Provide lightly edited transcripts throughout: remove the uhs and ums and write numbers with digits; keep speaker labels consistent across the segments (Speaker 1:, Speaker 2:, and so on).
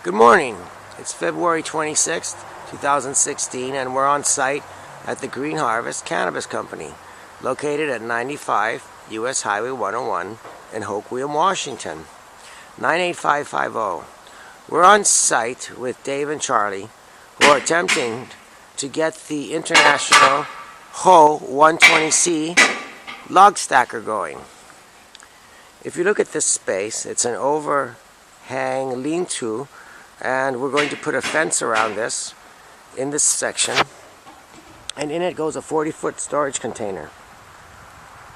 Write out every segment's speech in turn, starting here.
Speaker 1: Good morning. It's February 26th, 2016, and we're on site at the Green Harvest Cannabis Company, located at 95 U.S. Highway 101 in Hoquiam, Washington, 98550. We're on site with Dave and Charlie, who are attempting to get the International HO 120C Logstacker going. If you look at this space, it's an overhang lean-to, and we're going to put a fence around this in this section, and in it goes a 40-foot storage container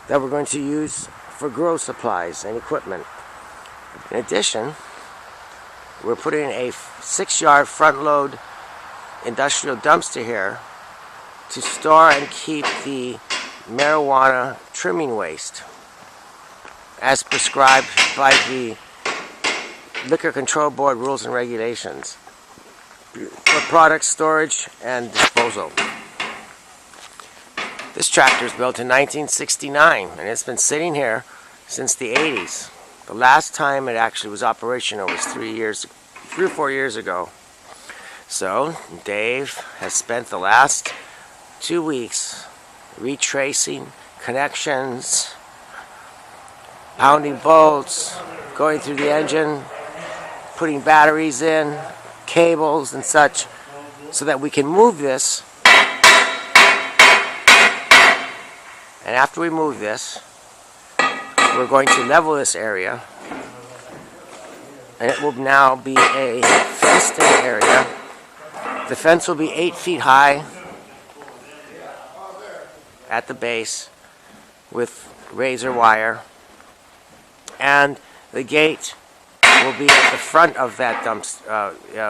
Speaker 1: that we're going to use for grow supplies and equipment. In addition, we're putting a 6-yard front load industrial dumpster here to store and keep the marijuana trimming waste as prescribed by the Liquor Control Board rules and regulations for product storage and disposal. This tractor is built in 1969, and it's been sitting here since the 80s. The last time it actually was operational was 3 or 4 years ago. So Dave has spent the last 2 weeks retracing connections, pounding bolts, going through the engine, putting batteries in, cables and such, so that we can move this. And after we move this, we're going to level this area, and it will now be a fenced-in area. The fence will be 8 feet high at the base with razor wire, and the gate will be at the front of that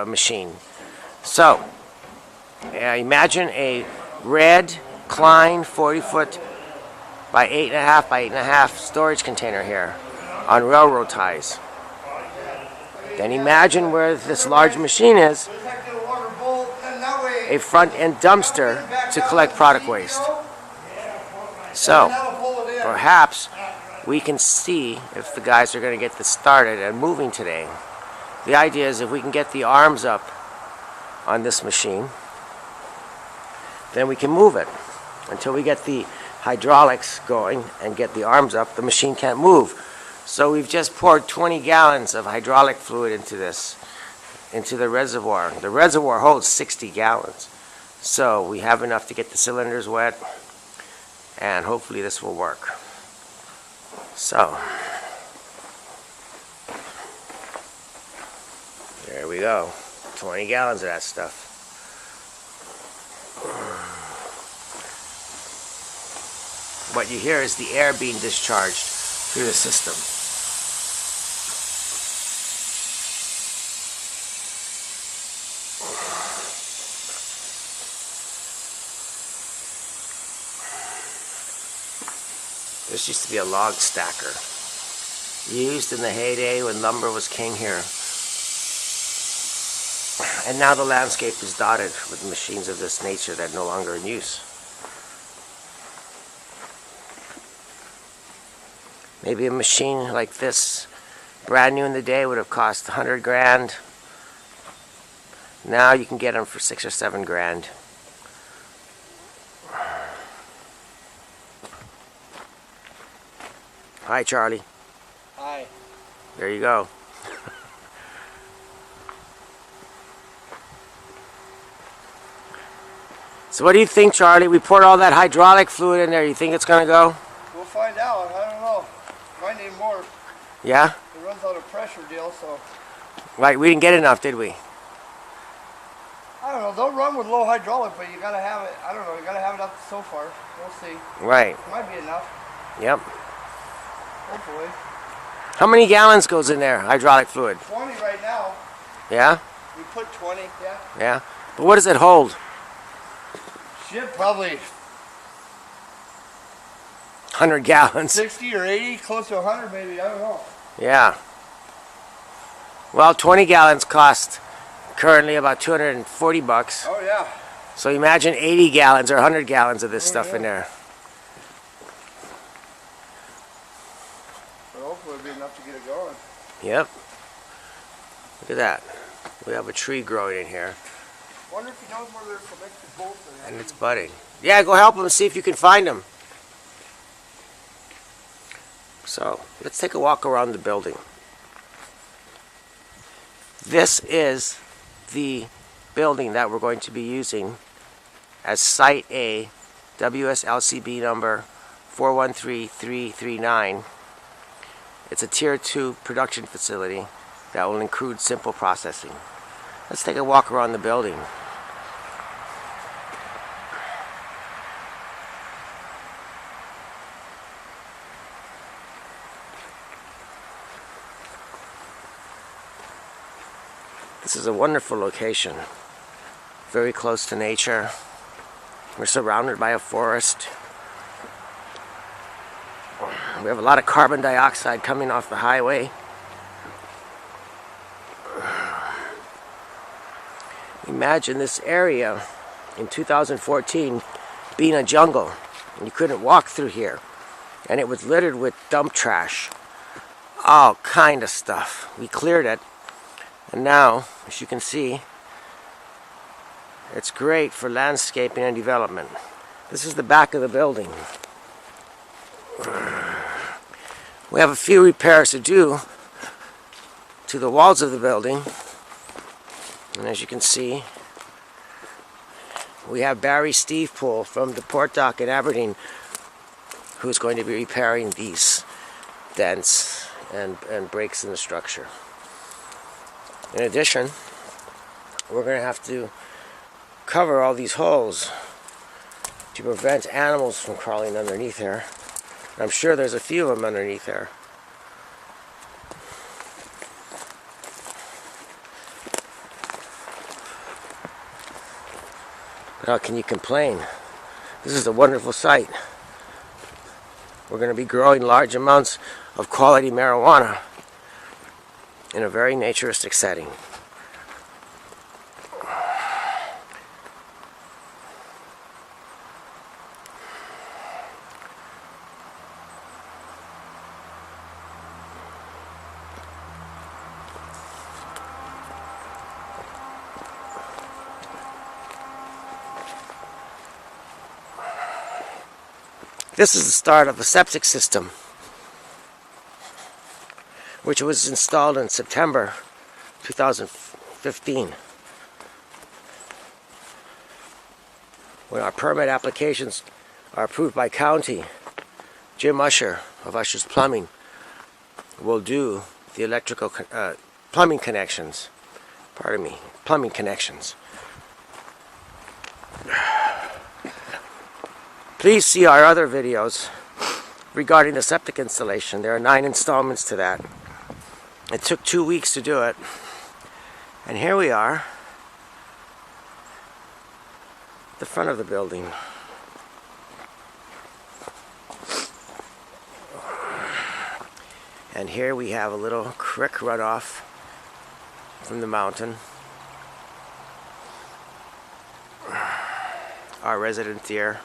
Speaker 1: machine. So, imagine a red Klein 40-foot by 8.5 by 8.5 storage container here on railroad ties. Then imagine where this large machine is, a front-end dumpster to collect product waste. So, perhaps we can see if the guys are going to get this started and moving today. The idea is if we can get the arms up on this machine, then we can move it. Until we get the hydraulics going and get the arms up, the machine can't move. So we've just poured 20 gallons of hydraulic fluid into the reservoir. The reservoir holds 60 gallons. So we have enough to get the cylinders wet, and hopefully this will work. So, there we go. 20 gallons of that stuff. What you hear is the air being discharged through the system. This used to be a log stacker, used in the heyday when lumber was king here. And now the landscape is dotted with machines of this nature that are no longer in use. Maybe a machine like this, brand new in the day, would have cost 100 grand. Now you can get them for 6 or 7 grand. Hi, Charlie.
Speaker 2: Hi.
Speaker 1: There you go. So what do you think, Charlie? We poured all that hydraulic fluid in there. You think it's going to go?
Speaker 2: We'll find out. I don't know. Might need more.
Speaker 1: Yeah?
Speaker 2: It runs out of pressure deal, so.
Speaker 1: Right, we didn't get enough, did we?
Speaker 2: I don't know. They'll run with low hydraulic, but you gotta have it. I don't know. You gotta have it up so far. We'll see.
Speaker 1: Right.
Speaker 2: Might be enough.
Speaker 1: Yep.
Speaker 2: Hopefully.
Speaker 1: How many gallons goes in there, hydraulic fluid?
Speaker 2: 20 right now.
Speaker 1: Yeah?
Speaker 2: We put 20, yeah.
Speaker 1: Yeah? But what does it hold?
Speaker 2: Shit, probably
Speaker 1: 100 gallons.
Speaker 2: 60 or 80, close to 100 maybe. I don't know.
Speaker 1: Yeah. Well, 20 gallons cost currently about 240 bucks.
Speaker 2: Oh, yeah.
Speaker 1: So imagine 80 gallons or 100 gallons of this stuff in there.
Speaker 2: But hopefully it'll be enough to get it going.
Speaker 1: Yep. Look at that. We have a tree growing in here,
Speaker 2: Wonder if he knows where there's some extra bolts in
Speaker 1: and
Speaker 2: it.
Speaker 1: it's budding. Yeah, go help him, see if you can find him. So, let's take a walk around the building. This is the building that we're going to be using as Site A, WSLCB number 413339. It's a Tier 2 production facility that will include simple processing. Let's take a walk around the building. This is a wonderful location, very close to nature. We're surrounded by a forest. We have a lot of carbon dioxide coming off the highway. Imagine this area in 2014 being a jungle, and you couldn't walk through here, and it was littered with dump trash, all kind of stuff. We cleared it, and now, as you can see, it's great for landscaping and development. This is the back of the building. We have a few repairs to do to the walls of the building. And as you can see, we have Barry Stevepool from the Port Dock in Aberdeen who's going to be repairing these dents and breaks in the structure. In addition, we're going to have to cover all these holes to prevent animals from crawling underneath here. I'm sure there's a few of them underneath there. But how can you complain? This is a wonderful site. We're going to be growing large amounts of quality marijuana in a very naturistic setting. This is the start of a septic system, which was installed in September 2015. When our permit applications are approved by county, Jim Usher of Usher's Plumbing will do the electrical plumbing connections. Plumbing connections. Please see our other videos regarding the septic installation. There are 9 installments to that. It took 2 weeks to do it. And here we are, the front of the building. And here we have a little creek runoff from the mountain. Our resident deer.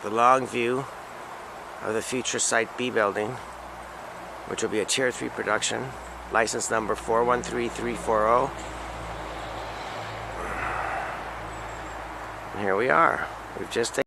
Speaker 1: The long view of the future Site B building, which will be a Tier 3 production, license number 413340. And here we are. We've just